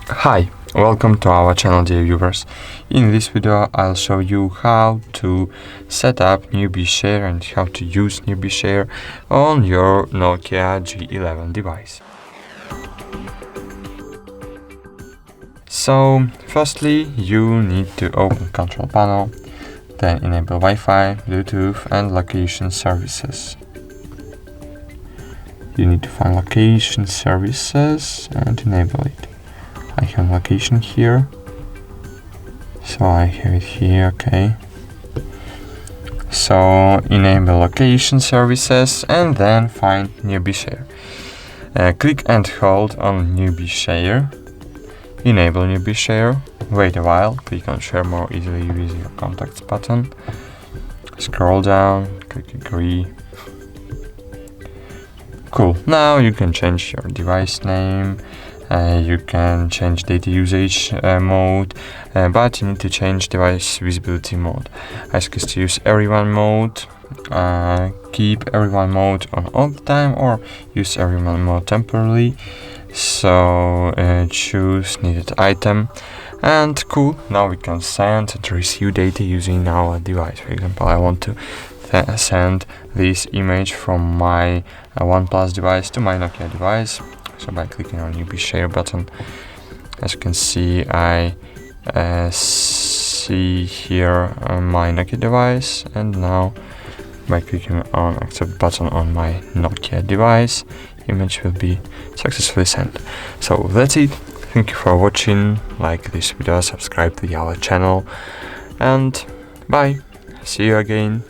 Hi, welcome to our channel, dear viewers. In this video I'll show you how to set up Newbie Share and how to use Newbie Share on your Nokia G11 device. So firstly you need to open control panel, then enable Wi-Fi, Bluetooth and location services. You need to find location services and enable it. I have location here, so I have it here, okay. So enable location services and then find Newbie Share. Click and hold on Newbie Share, enable Newbie Share, wait a while, click on Share more easily with your contacts button, scroll down, click agree. Cool, now you can change your device name. You can change data usage mode, but you need to change device visibility mode. Ask us to use everyone mode, keep everyone mode on all the time, or use everyone mode temporarily. So choose needed item, and cool, now we can send and receive data using our device. For example, I want to send this image from my OnePlus device to my Nokia device. So by clicking on Newbie Share button, as you can see, I see here my Nokia device, and now by clicking on accept button on my Nokia device, image will be successfully sent. So that's it. Thank you for watching. Like this video, subscribe to our channel, and bye. See you again.